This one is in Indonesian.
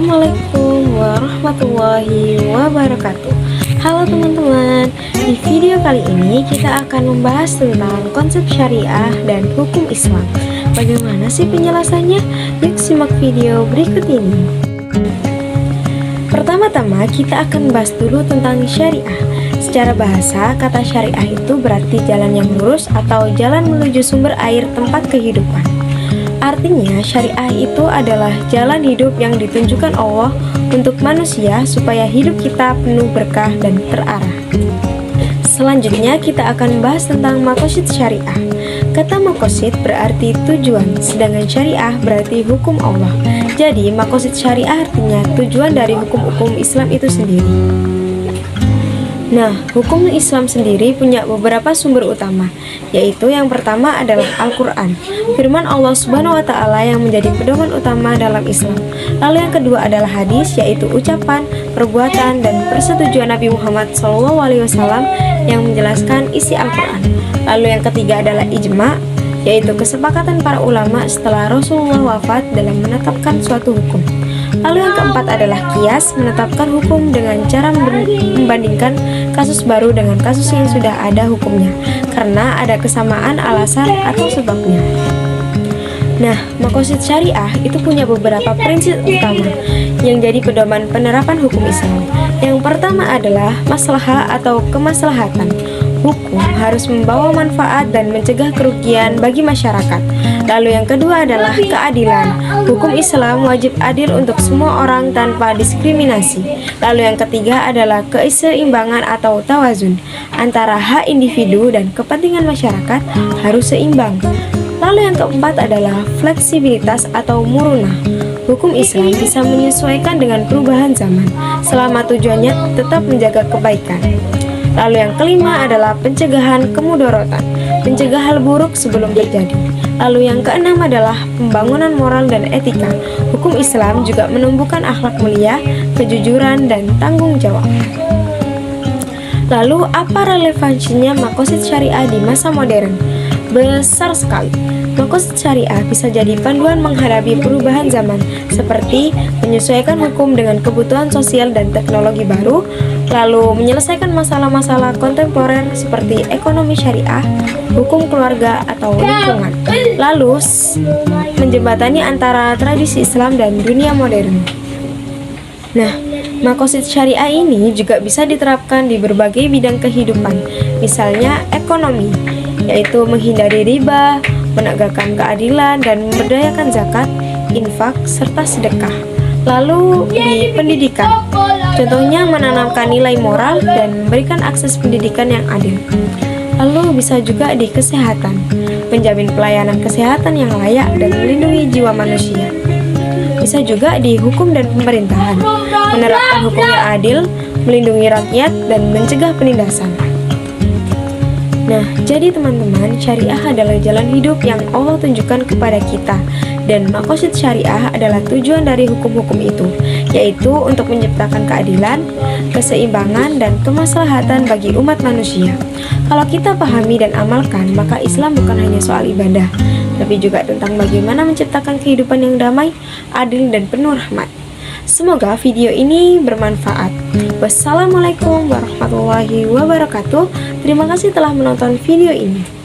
Assalamualaikum warahmatullahi wabarakatuh. Halo teman-teman, di video kali ini kita akan membahas tentang konsep syariah dan hukum Islam. Bagaimana sih penjelasannya? Yuk simak video berikut ini. Pertama-tama kita akan bahas dulu tentang syariah. Secara bahasa, kata syariah itu berarti jalan yang lurus atau jalan menuju sumber air tempat kehidupan. Artinya, syariah itu adalah jalan hidup yang ditunjukkan Allah untuk manusia supaya hidup kita penuh berkah dan terarah. Selanjutnya, kita akan bahas tentang maqasid syariah. Kata maqasid berarti tujuan, sedangkan syariah berarti hukum Allah. Jadi, maqasid syariah artinya tujuan dari hukum-hukum Islam itu sendiri. Nah, hukum Islam sendiri punya beberapa sumber utama, yaitu yang pertama adalah Al-Quran, firman Allah Subhanahu wa Ta'ala yang menjadi pedoman utama dalam Islam. Lalu yang kedua adalah hadis, yaitu ucapan, perbuatan, dan persetujuan Nabi Muhammad SAW yang menjelaskan isi Al-Quran. Lalu yang ketiga adalah ijma, yaitu kesepakatan para ulama setelah Rasulullah wafat dalam menetapkan suatu hukum. Lalu yang keempat adalah qiyas, menetapkan hukum dengan cara membandingkan kasus baru dengan kasus yang sudah ada hukumnya, karena ada kesamaan alasan atau sebabnya. Nah, maqasid syariah itu punya beberapa prinsip utama yang jadi pedoman penerapan hukum Islam. Yang pertama adalah maslahah atau kemaslahatan. Hukum harus membawa manfaat dan mencegah kerugian bagi masyarakat. Lalu yang kedua adalah keadilan. Hukum Islam wajib adil untuk semua orang tanpa diskriminasi. Lalu yang ketiga adalah keseimbangan atau tawazun antara hak individu dan kepentingan masyarakat harus seimbang. Lalu yang keempat adalah fleksibilitas atau murunah. Hukum Islam bisa menyesuaikan dengan perubahan zaman selama tujuannya tetap menjaga kebaikan. Lalu yang kelima adalah pencegahan kemudorotan, mencegah hal buruk sebelum terjadi. Lalu yang keenam adalah pembangunan moral dan etika. Hukum Islam juga menumbuhkan akhlak mulia, kejujuran, dan tanggung jawab. Lalu apa relevansinya maqasid syariah di masa modern? Besar sekali. Maqasid syariah bisa jadi panduan menghadapi perubahan zaman, seperti menyesuaikan hukum dengan kebutuhan sosial dan teknologi baru, lalu menyelesaikan masalah-masalah kontemporer seperti ekonomi syariah, hukum keluarga, atau lingkungan, lalu menjembatani antara tradisi Islam dan dunia modern. Nah, maqasid syariah ini juga bisa diterapkan di berbagai bidang kehidupan, misalnya ekonomi, yaitu menghindari riba, menegakkan keadilan, dan memberdayakan zakat, infak, serta sedekah. Lalu di pendidikan, contohnya menanamkan nilai moral dan memberikan akses pendidikan yang adil. Lalu bisa juga di kesehatan, menjamin pelayanan kesehatan yang layak dan melindungi jiwa manusia. Bisa juga di hukum dan pemerintahan, menerapkan hukum yang adil, melindungi rakyat, dan mencegah penindasan. Nah, jadi teman-teman, syariah adalah jalan hidup yang Allah tunjukkan kepada kita, dan maqasid syariah adalah tujuan dari hukum-hukum itu, yaitu untuk menciptakan keadilan, keseimbangan, dan kemaslahatan bagi umat manusia. Kalau kita pahami dan amalkan, maka Islam bukan hanya soal ibadah, tapi juga tentang bagaimana menciptakan kehidupan yang damai, adil, dan penuh rahmat. Semoga video ini bermanfaat. Wassalamualaikum warahmatullahi wabarakatuh. Terima kasih telah menonton video ini.